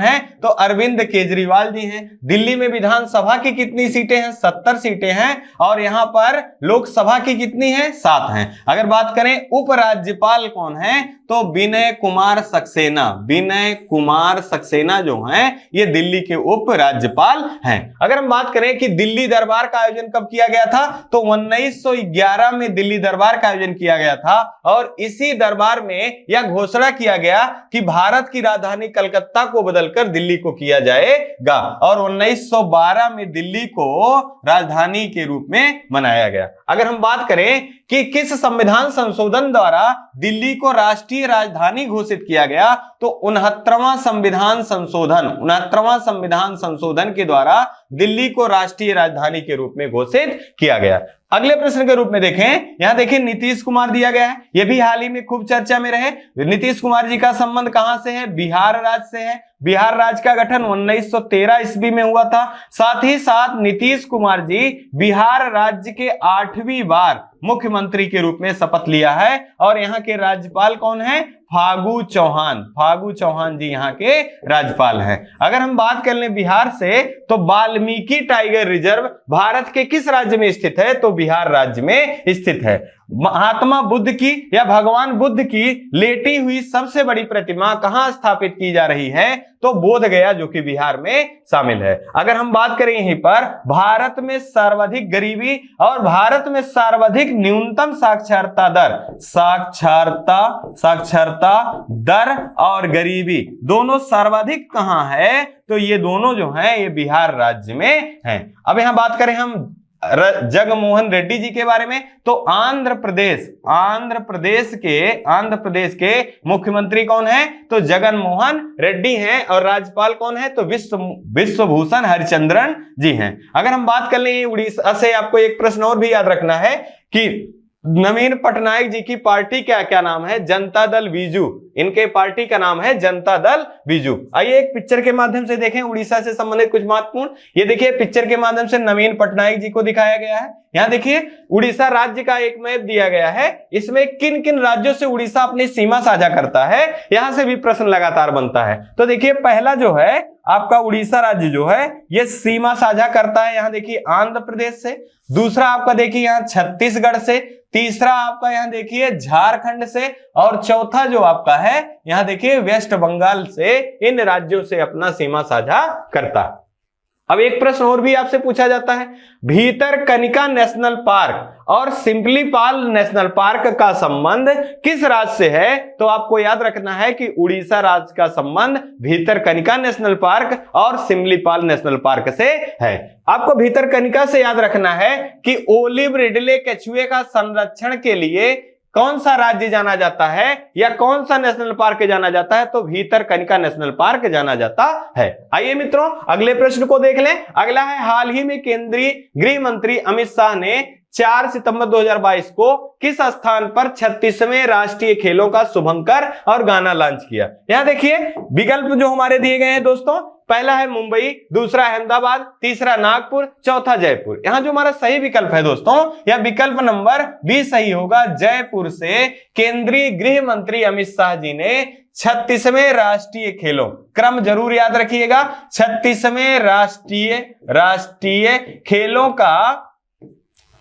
है? तो अरविंद केजरीवाल जी हैं। दिल्ली में विधानसभा की कितनी सीटें हैं? 70 सीटें हैं, और यहां पर लोकसभा की कितनी हैं? 7 हैं। अगर बात करें उपराज्यपाल कौन है, तो विनय कुमार सक्सेना जो हैं ये दिल्ली के उपराज्यपाल हैं। अगर हम बात करें कि दिल्ली दरबार का आयोजन कब किया गया था, तो 1911 में दिल्ली दरबार का आयोजन किया गया था, और इसी दरबार में यह घोषणा किया गया कि भारत की राजधानी कलकत्ता को बदलकर दिल्ली को किया जाएगा, और 1912 में दिल्ली को राजधानी के रूप में मनाया गया। अगर हम बात करें कि किस संविधान संशोधन द्वारा दिल्ली को राष्ट्रीय राजधानी घोषित किया गया, तो 69वां संविधान संशोधन के द्वारा दिल्ली को राष्ट्रीय राजधानी के रूप में घोषित किया गया। अगले प्रश्न के रूप में देखें, यहां देखिए नीतीश कुमार दिया गया है, यह भी हाल ही में खूब चर्चा में रहे। नीतीश कुमार जी का संबंध कहां से है? बिहार राज्य से है। बिहार राज्य का गठन 1913 ईस्वी में हुआ था। साथ ही साथ नीतीश कुमार जी बिहार राज्य के 8वीं बार मुख्यमंत्री के रूप में शपथ लिया है और यहाँ के राज्यपाल कौन है? फागू चौहान। फागू चौहान जी यहाँ के राज्यपाल हैं। अगर हम बात कर लें बिहार से, तो वाल्मीकि टाइगर रिजर्व भारत के किस राज्य में स्थित है? तो बिहार राज्य में स्थित है। महात्मा बुद्ध की या भगवान बुद्ध की लेटी हुई सबसे बड़ी प्रतिमा कहां स्थापित की जा रही है? तो बोध गया, जो कि बिहार में शामिल है। अगर हम बात करें यहीं पर भारत में सर्वाधिक गरीबी और भारत में सर्वाधिक न्यूनतम साक्षरता दर, साक्षरता दर और गरीबी दोनों सर्वाधिक कहां है? तो ये दोनों जो हैं ये बिहार राज्य में हैं। अब यहां बात करें हम जगनमोहन रेड्डी जी के बारे में, तो आंध्र प्रदेश के मुख्यमंत्री कौन है? तो जगनमोहन रेड्डी हैं। और राज्यपाल कौन है? तो विश्वभूषण हरिचंद्रन जी हैं। अगर हम बात कर लें उड़ीसा से, आपको एक प्रश्न और भी याद रखना है कि नवीन पटनायक जी की पार्टी क्या नाम है? जनता दल बीजू। इनके पार्टी का नाम है जनता दल बीजू। आइए एक पिक्चर के माध्यम से देखें उड़ीसा से संबंधित कुछ महत्वपूर्ण। ये देखिए पिक्चर के माध्यम से नवीन पटनायक जी को दिखाया गया है। यहाँ देखिए उड़ीसा राज्य का एक मैप दिया गया है। इसमें किन किन राज्यों से उड़ीसा अपनी सीमा साझा करता है, यहां से भी प्रश्न लगातार बनता है। तो देखिए पहला जो है आपका उड़ीसा राज्य जो है ये सीमा साझा करता है, यहां देखिए आंध्र प्रदेश से। दूसरा आपका देखिए यहाँ छत्तीसगढ़ से। तीसरा आपका यहाँ देखिए झारखंड से। और चौथा जो आपका है यहाँ देखिए वेस्ट बंगाल से। इन राज्यों से अपना सीमा साझा करता है। अब एक प्रश्न और भी आपसे पूछा जाता है, भीतरकनिका नेशनल पार्क और सिम्पलीपाल नेशनल पार्क का संबंध किस राज्य से है? तो आपको याद रखना है कि उड़ीसा राज्य का संबंध भीतरकनिका नेशनल पार्क और सिम्पलीपाल नेशनल पार्क से है। आपको भीतरकनिका से याद रखना है कि ओलिव रिडले कछुए का संरक्षण के लिए कौन सा राज्य जाना जाता है या कौन सा नेशनल पार्क जाना जाता है? तो भीतरकनिका नेशनल पार्क जाना जाता है। आइए मित्रों अगले प्रश्न को देख लें। अगला है, हाल ही में केंद्रीय गृह मंत्री अमित शाह ने 4 सितंबर 2022 को किस स्थान पर 36वें राष्ट्रीय खेलों का शुभंकर और गाना लॉन्च किया? यहां देखिए विकल्प जो हमारे दिए गए हैं दोस्तों, पहला है मुंबई, दूसरा अहमदाबाद, तीसरा नागपुर, चौथा जयपुर। यहां जो हमारा सही विकल्प है दोस्तों, यह विकल्प नंबर बी सही होगा। जयपुर से केंद्रीय गृह मंत्री अमित शाह जी ने 36वें राष्ट्रीय खेलों, क्रम जरूर याद रखिएगा, 36वें राष्ट्रीय खेलों का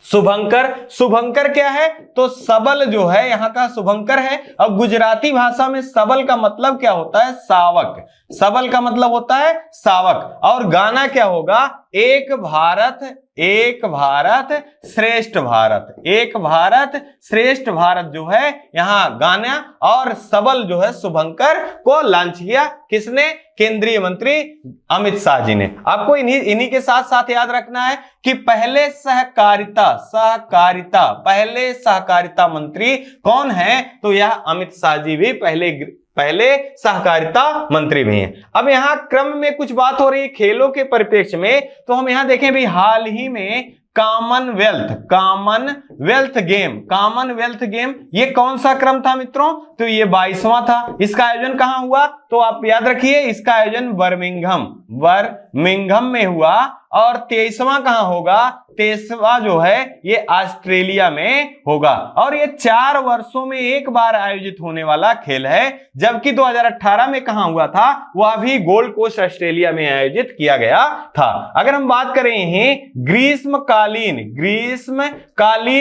शुभंकर क्या है? तो सबल जो है यहाँ का शुभंकर है। और गुजराती भाषा में सबल का मतलब क्या होता है? सावक। सबल का मतलब होता है सावक। और गाना क्या होगा? एक भारत श्रेष्ठ भारत। एक भारत श्रेष्ठ भारत जो है यहाँ गाना। और सबल जो है शुभंकर को लॉन्च किया किसने? केंद्रीय मंत्री अमित शाह जी ने। आपको इन्हीं के साथ साथ याद रखना है कि पहले सहकारिता मंत्री कौन है? तो यह अमित शाह जी भी पहले सहकारिता मंत्री भी हैं। अब यहाँ क्रम में कुछ बात हो रही है खेलों के परिप्रेक्ष्य में, तो हम यहाँ देखें भी हाल ही में कॉमनवेल्थ गेम ये कौन सा क्रम था मित्रों? तो ये 22वां था। इसका आयोजन कहां हुआ? तो आप याद रखिए इसका आयोजन बर्मिंघम में हुआ। और 23वां कहां होगा? 23वां जो है ये ऑस्ट्रेलिया में होगा। और ये 4 वर्षों में एक बार आयोजित होने वाला खेल है। जबकि 2018 में कहां हुआ था? वह भी गोल्ड कोस्ट ऑस्ट्रेलिया में आयोजित किया गया था। अगर हम बात करें यहीं ग्रीष्मकालीन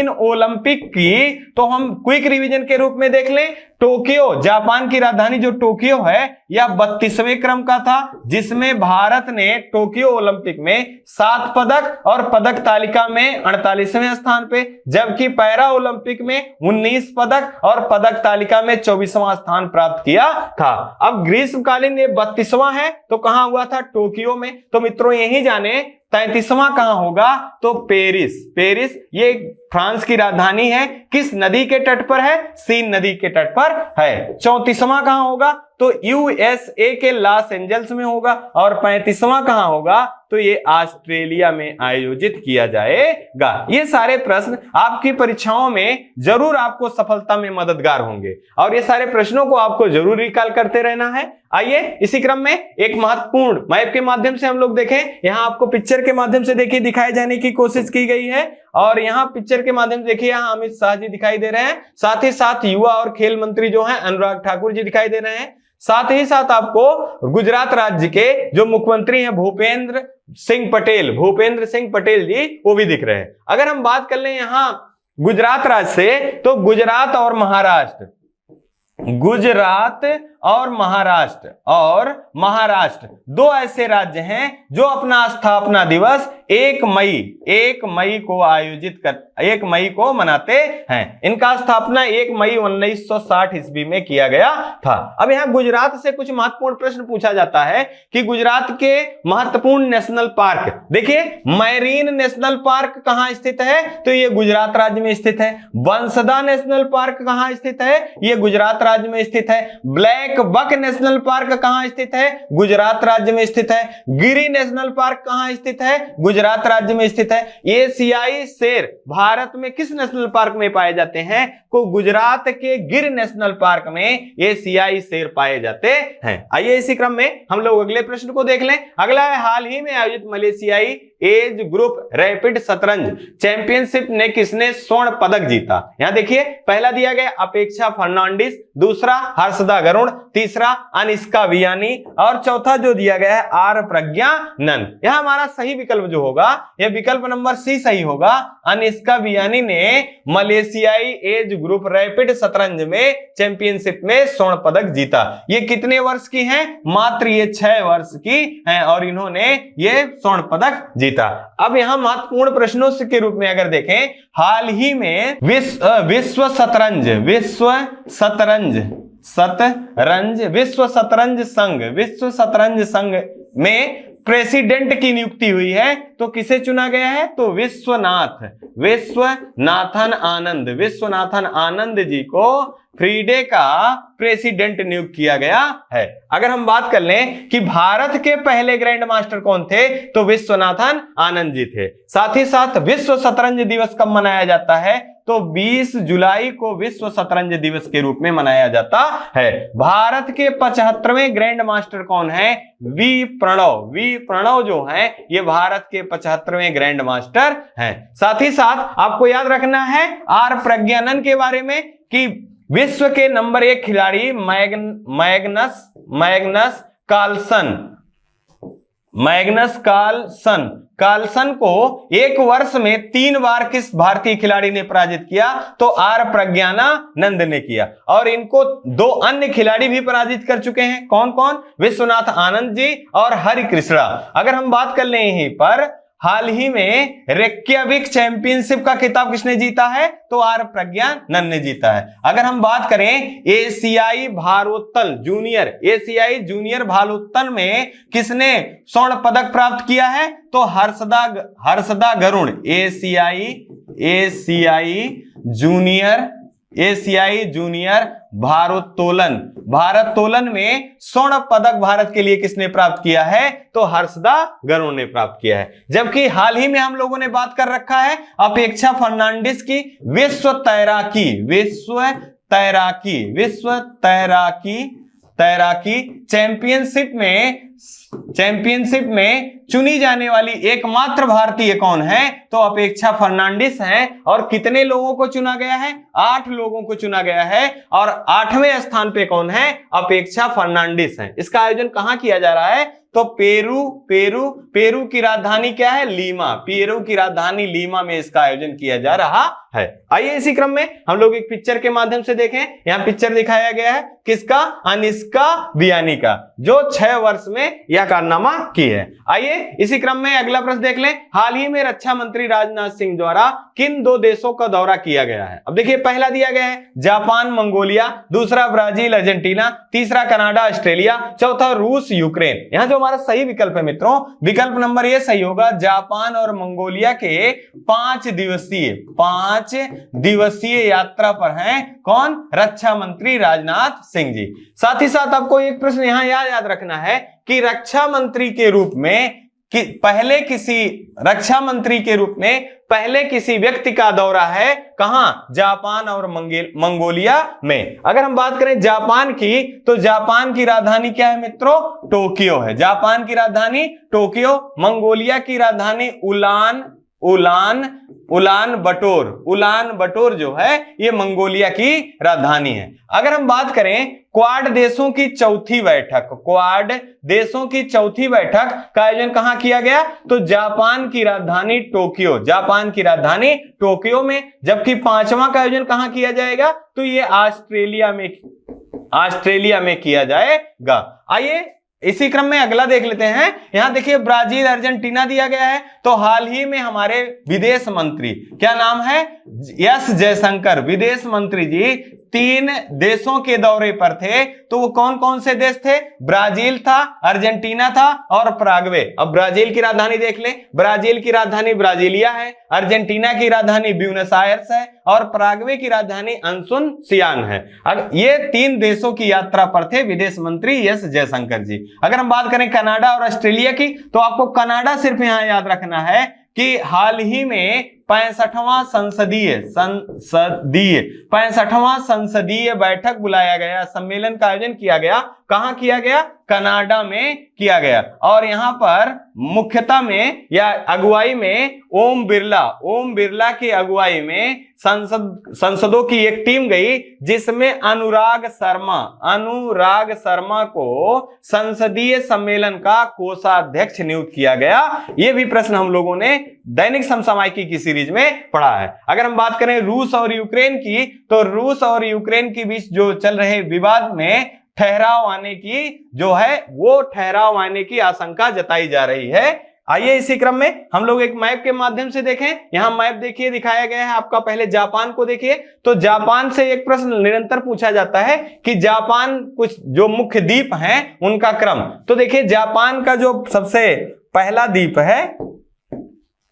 ओलंपिक की, तो हम क्विक रिवीजन के रूप में देख लें। टोक्यो, जापान की राजधानी जो टोक्यो है, यह 32वें क्रम का था, जिसमें भारत ने टोक्यो ओलंपिक में 7 पदक और पदक तालिका में 48वें स्थान पे, जबकि पैरा ओलंपिक में 19 पदक और पदक तालिका में 24वां स्थान प्राप्त किया था। अब ग्रीष्मकालीन ये 32वां है, तो कहां हुआ था? टोक्यो में। तो मित्रों यही जाने 33वां कहां होगा? तो पेरिस ये फ्रांस की राजधानी है। किस नदी के तट पर है? सीन नदी के तट पर है। 34वां कहां होगा? तो यूएसए के लॉस एंजल्स में होगा, और 35वां कहां होगा तो ये ऑस्ट्रेलिया में आयोजित किया जाएगा। ये सारे प्रश्न आपकी परीक्षाओं में जरूर आपको सफलता में मददगार होंगे, और ये सारे प्रश्नों को आपको जरूर रिकॉल करते रहना है। आइए इसी क्रम में एक महत्वपूर्ण मैप के माध्यम से हम लोग देखें। यहाँ आपको पिक्चर के माध्यम से देखिए दिखाए जाने की कोशिश की गई है, और यहाँ पिक्चर के माध्यम से देखिए यहाँ अमित शाह जी दिखाई दे रहे हैं, साथ ही साथ युवा और खेल मंत्री जो हैं अनुराग ठाकुर जी दिखाई दे रहे हैं, साथ ही साथ आपको गुजरात राज्य के जो मुख्यमंत्री हैं भूपेंद्र सिंह पटेल जी वो भी दिख रहे हैं। अगर हम बात कर लें यहाँ गुजरात राज्य से, तो गुजरात और महाराष्ट्र दो ऐसे राज्य हैं जो अपना स्थापना दिवस 1 मई को मनाते हैं। इनका स्थापना 1 मई 1960 ईस्वी में किया गया था। अब यहाँ गुजरात से कुछ महत्वपूर्ण प्रश्न पूछा जाता है कि गुजरात के महत्वपूर्ण नेशनल पार्क, देखिए मैरीन नेशनल पार्क कहां स्थित है तो ये गुजरात राज्य में स्थित है। बंसदा नेशनल पार्क कहां स्थित है, ये गुजरात राज्य में स्थित है। ब्लैक बक नेशनल पार्क कहां स्थित है, गुजरात राज्य में स्थित है। गिरी नेशनल पार्क कहां स्थित है, गुजरात राज्य में स्थित है। एशियाई शेर भारत में किस नेशनल पार्क में पाए जाते हैं, को गुजरात के गिर नेशनल पार्क में एशियाई शेर पाए जाते हैं। आइए इसी क्रम में हम लोग अगले प्रश्न को देख लें। अगला है, हाल ही में आयोजित मलेशियाई एज ग्रुप रैपिड शतरंज चैंपियनशिप ने किसने स्वर्ण पदक जीता। यहां देखिए पहला दिया गया अपेक्षा फर्नांडिस, दूसरा हर्षदा गरुड़, तीसरा अनिष्का वियानी, और चौथा जो दिया गया है आर प्रज्ञा नंद। यहां हमारा सही विकल्प जो होगा यह विकल्प नंबर सी सही होगा। अनिष्का वियानी ने मलेशियाई एज ग्रुप रैपिड शतरंज में चैंपियनशिप में स्वर्ण पदक जीता। ये कितने वर्ष की हैं, मात्र ये 6 वर्ष की हैं, और इन्होंने ये स्वर्ण पदक जीता। अब यहां महत्वपूर्ण प्रश्नों के रूप में अगर देखें, हाल ही में विश्व शतरंज संघ में प्रेसिडेंट की नियुक्ति हुई है, तो किसे चुना गया है तो विश्वनाथन आनंद जी को फ्रीडे का प्रेसिडेंट नियुक्त किया गया है। अगर हम बात कर लें कि भारत के पहले ग्रैंड मास्टर कौन थे तो विश्वनाथन आनंद जी थे। साथ ही साथ विश्व शतरंज दिवस कब मनाया जाता है तो 20 जुलाई को विश्व शतरंज दिवस के रूप में मनाया जाता है। भारत के 75वें ग्रैंड मास्टर कौन है, वी प्रणव जो हैं ये भारत के 75वें ग्रैंड मास्टर हैं। साथ ही साथ आपको याद रखना है आर प्रज्ञानंद के बारे में कि विश्व के नंबर 1 खिलाड़ी मैग्नस कार्लसन को एक वर्ष में 3 बार किस भारतीय खिलाड़ी ने पराजित किया तो आर प्रज्ञानंद ने किया, और इनको 2 अन्य खिलाड़ी भी पराजित कर चुके हैं। कौन कौन, विश्वनाथ आनंद जी और हरि कृष्णा। अगर हम बात कर लें यहीं पर हाल ही में रेक्याविक चैंपियनशिप का खिताब किसने जीता है तो आर प्रज्ञानंद ने जीता है। अगर हम बात करें एशियाई जूनियर भारोत्तोलन में किसने स्वर्ण पदक प्राप्त किया है तो हर्षदा गरुड़ एशियाई जूनियर भारोत्तोलन में स्वर्ण पदक भारत के लिए किसने प्राप्त किया है तो हर्षदा गरुड़ ने प्राप्त किया है। जबकि हाल ही में हम लोगों ने बात कर रखा है अपेक्षा फर्नांडिस की विश्व तैराकी चैंपियनशिप में चुनी जाने वाली एकमात्र भारतीय कौन है तो अपेक्षा फर्नांडिस हैं। और कितने लोगों को चुना गया है, 8 लोगों को चुना गया है, और 8वें स्थान पे कौन है अपेक्षा फर्नांडिस हैं। इसका आयोजन कहां किया जा रहा है तो पेरू की राजधानी क्या है, लीमा। पेरू की राजधानी लीमा में इसका आयोजन किया जा रहा है। आइए इसी क्रम में हम लोग एक पिक्चर के माध्यम से देखें। यहां पिक्चर दिखाया गया है किसका, अनिष्का वियानी का, जो 6 वर्ष में यह कारनामा की है। आइए इसी क्रम में अगला प्रश्न देख लें। हाल ही में रक्षा मंत्री राजनाथ सिंह द्वारा किन 2 देशों का दौरा किया गया है? अब देखिए पहला दिया गया है जापान मंगोलिया, दूसरा ब्राजील अर्जेंटीना, तीसरा कनाडा ऑस्ट्रेलिया, चौथा रूस यूक्रेन। यहां जो हमारा सही विकल्प है मित्रों, विकल्प नंबर ये सही होगा, जापान और मंगोलिया के 5 दिवसीय यात्रा पर हैं कौन? रक्षा मंत्री राजनाथ सिंह जी। साथ ही साथ आपको एक प्रश्न यहां याद रखना है कि रक्षा मंत्री के रूप में पहले किसी व्यक्ति का दौरा है कहां? जापान और मंगोलिया में। अगर हम बात करें जापान की, तो जापान की राजधानी क्या है मित्रों? टोक्यो है। जापान की राजधानी टोक्यो, मंगोलिया की राजधानी उलान बटोर जो है ये मंगोलिया की राजधानी है। अगर हम बात करें क्वाड देशों की चौथी बैठक का आयोजन कहां किया गया? तो जापान की राजधानी टोक्यो में। जबकि 5वां का आयोजन कहां किया जाएगा? तो ये ऑस्ट्रेलिया में किया जाएगा। आइए इसी क्रम में अगला देख लेते हैं। यहां देखिए ब्राजील अर्जेंटीना दिया गया है। तो हाल ही में हमारे विदेश मंत्री, क्या नाम है? एस जयशंकर, विदेश मंत्री जी 3 देशों के दौरे पर थे। तो वो कौन कौन से देश थे? ब्राजील था, अर्जेंटीना था और पराग्वे। अब ब्राजील की राजधानी देख ले, ब्राजील की राजधानी ब्राजीलिया है, अर्जेंटीना की राजधानी ब्यूनस आयर्स है और पराग्वे की राजधानी अंसुनसियान है। ये 3 देशों की यात्रा पर थे विदेश मंत्री एस जयशंकर जी। अगर हम बात करें कनाडा और ऑस्ट्रेलिया की, तो आपको कनाडा सिर्फ यहां याद रखना है कि हाल ही में 65वां संसदीय बैठक बुलाया गया, सम्मेलन का आयोजन किया गया। कहां किया गया? कनाडा में किया गया। और यहां पर मुख्यता में या अगुवाई में ओम बिरला की अगुवाई में संसदों की एक टीम गई, जिसमें अनुराग शर्मा को संसदीय सम्मेलन का कोषाध्यक्ष नियुक्त किया गया। यह भी प्रश्न हम लोगों ने दैनिक समसामयिकी की सीरीज में पढ़ा है। अगर हम बात करें रूस और यूक्रेन की, तो रूस और यूक्रेन के बीच जो चल रहे विवाद में ठहराव आने की आशंका जताई जा रही है। आइए इसी क्रम में हम लोग एक मैप के माध्यम से देखें। यहां मैप देखिए दिखाया गया है आपका। पहले जापान को देखिए। तो जापान से एक प्रश्न निरंतर पूछा जाता है कि जापान कुछ जो मुख्य द्वीप हैं उनका क्रम। तो देखिए जापान का जो सबसे पहला द्वीप है,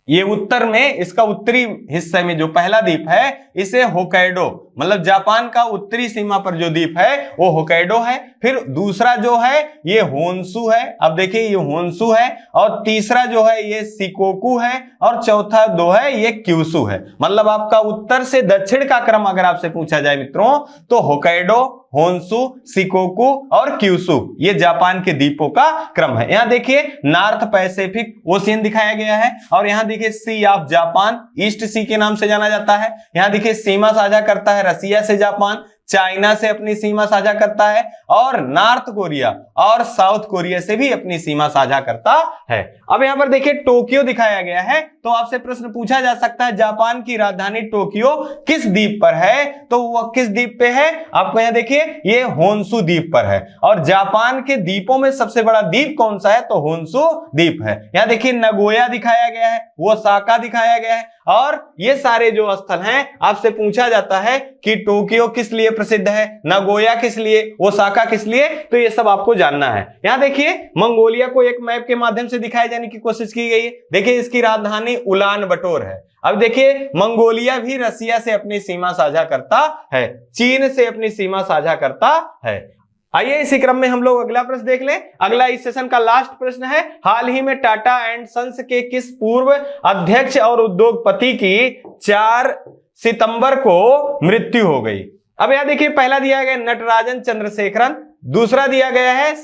ये उत्तर में, इसका उत्तरी हिस्से में जो पहला द्वीप है, इसे होकाइडो, मतलब जापान का उत्तरी सीमा पर जो द्वीप है वो होकाइडो है। फिर दूसरा जो है ये होन्शु है। अब देखिए ये होन्शु है। और तीसरा जो है ये शिकोकू है। और चौथा जो है ये क्यूशु है। मतलब आपका उत्तर से दक्षिण का क्रम अगर आपसे पूछा जाए मित्रों, तो होकाइडो, होन्शु, शिकोकू और क्यूशु ये जापान के द्वीपों का क्रम है। यहां देखिए नॉर्थ पैसिफिक ओशियन दिखाया गया है। और यहां देखिए सी ऑफ जापान, ईस्ट सी के नाम से जाना जाता है। यहां देखिए सीमा साझा करता है रसिया से जापान, चाइना से अपनी सीमा साझा करता है और नॉर्थ कोरिया और साउथ कोरिया से भी अपनी सीमा साझा करता है। अब यहां पर देखिए टोक्यो दिखाया गया है। तो आपसे प्रश्न पूछा जा सकता है जापान की राजधानी टोक्यो किस द्वीप पर है? तो वह किस द्वीप पे है? आपको यहां देखिए ये होन्शु द्वीप पर है। और जापान के द्वीपों में सबसे बड़ा द्वीप कौन सा है? तो होन्शु द्वीप है। यहां देखिए नगोया दिखाया गया है, ओसाका दिखाया गया है। और ये सारे जो स्थल हैं आपसे पूछा जाता है कि टोक्यो किस लिए प्रसिद्ध है, नगोया किस लिए, ओसाका किस लिए, तो ये सब आपको जानना है। यहां देखिए मंगोलिया को एक मैप के माध्यम से दिखाए जाने की कोशिश की गई है। देखिए इसकी राजधानी उलान बटोर है। अब देखिए मंगोलिया भी रसिया से अपनी सीमा साझा करता है, चीन से अपनी सीमा साझा करता है। आइए इसी क्रम में हम लोग अगला प्रश्न देख लें। अगला इस सेशन का लास्ट प्रश्न है, हाल ही में टाटा एंड सन्स के किस पूर्व अध्यक्ष और उद्योगपति की 4 सितंबर को मृत्यु हो गई? अब यहां देखिए पहला दिया गया नटराजन चंद्रशेखरन, दूसरा दिया गया है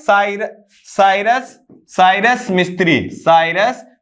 साइरस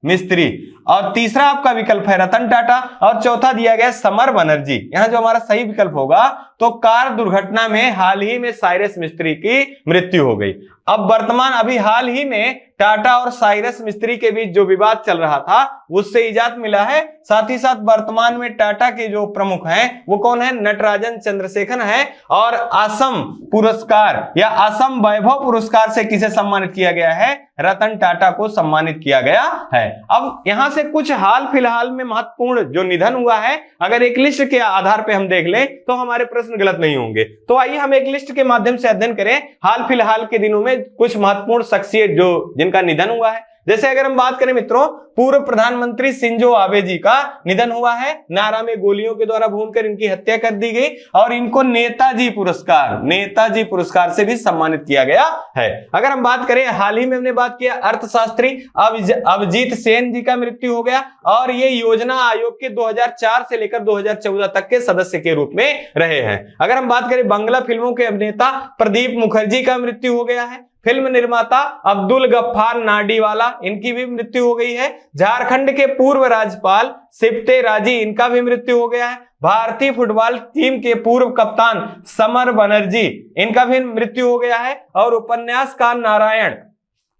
मिस्त्री। और तीसरा आपका विकल्प है रतन टाटा, और चौथा दिया गया समर बनर्जी। यहां जो हमारा सही विकल्प होगा तो कार दुर्घटना में हाल ही में साइरस मिस्त्री की मृत्यु हो गई। अब वर्तमान अभी हाल ही में टाटा और साइरस मिस्त्री के बीच जो विवाद चल रहा था उससे इजात मिला है। साथ ही साथ वर्तमान में टाटा के जो प्रमुख हैं वो कौन है, नटराजन चंद्रशेखर है, और असम पुरस्कार या असम वैभव पुरस्कार से किसे सम्मानित किया गया है, रतन टाटा को सम्मानित किया गया है। अब यहां से कुछ हाल फिलहाल में महत्वपूर्ण जो निधन हुआ है, अगर एक लिस्ट के आधार पर हम देख लें तो हमारे प्रश्न गलत नहीं होंगे। तो आइए हम एक लिस्ट के माध्यम से अध्ययन करें हाल फिलहाल के दिनों में कुछ महत्वपूर्ण शख्सियत जो जिनका निधन हुआ है। जैसे अगर हम बात करें मित्रों, पूर्व प्रधानमंत्री शिंजो आबे जी का निधन हुआ है। नारा में गोलियों के द्वारा भूनकर इनकी हत्या कर दी गई और इनको नेताजी पुरस्कार से भी सम्मानित किया गया है। अगर हम बात करें हाल ही में हमने बात किया अर्थशास्त्री अभिजीत सेन जी का मृत्यु हो गया और ये योजना आयोग के 2004 से लेकर 2014 तक के सदस्य के रूप में रहे हैं। अगर हम बात करें बांग्ला फिल्मों के अभिनेता प्रदीप मुखर्जी का मृत्यु हो गया है। फिल्म निर्माता अब्दुल गफ्फार नाडीवाला, इनकी भी मृत्यु हो गई है। झारखंड के पूर्व राज्यपाल सिप्ते राजी, इनका भी मृत्यु हो गया है। भारतीय फुटबॉल टीम के पूर्व कप्तान समर बनर्जी, इनका भी मृत्यु हो गया है। और उपन्यासकार नारायण,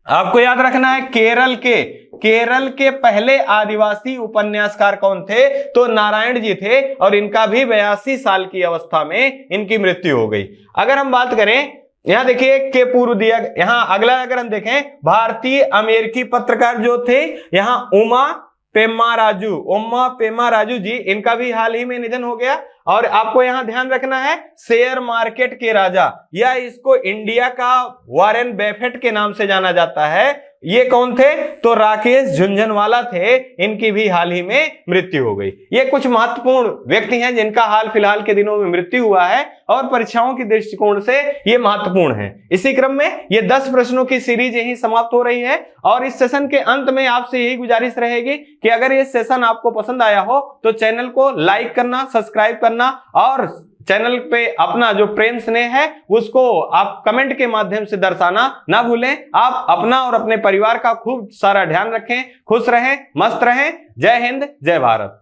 आपको याद रखना है केरल के पहले आदिवासी उपन्यासकार कौन थे, तो नारायण जी थे और इनका भी 82 साल की अवस्था में इनकी मृत्यु हो गई। अगर हम बात करें यहां देखिए के पूर्व दिया, यहां अगला अगर हम देखें भारतीय अमेरिकी पत्रकार जो थे यहां उमा पेमा राजू जी, इनका भी हाल ही में निधन हो गया। और आपको यहां ध्यान रखना है शेयर मार्केट के राजा या इसको इंडिया का वॉरेन बफेट के नाम से जाना जाता है, ये कौन थे, तो राकेश झुंझुनवाला थे, इनकी भी हाल ही में मृत्यु हो गई। ये कुछ महत्वपूर्ण व्यक्ति हैं जिनका हाल फिलहाल के दिनों में मृत्यु हुआ है और परीक्षाओं के दृष्टिकोण से ये महत्वपूर्ण है। इसी क्रम में ये 10 प्रश्नों की सीरीज यही समाप्त हो रही है और इस सेशन के अंत में आपसे यही गुजारिश रहेगी कि अगर ये सेशन आपको पसंद आया हो तो चैनल को लाइक करना, सब्सक्राइब करना और चैनल पे अपना जो प्रेम स्नेह है उसको आप कमेंट के माध्यम से दर्शाना ना भूलें। आप अपना और अपने परिवार का खूब सारा ध्यान रखें, खुश रहें, मस्त रहें। जय हिंद, जय भारत।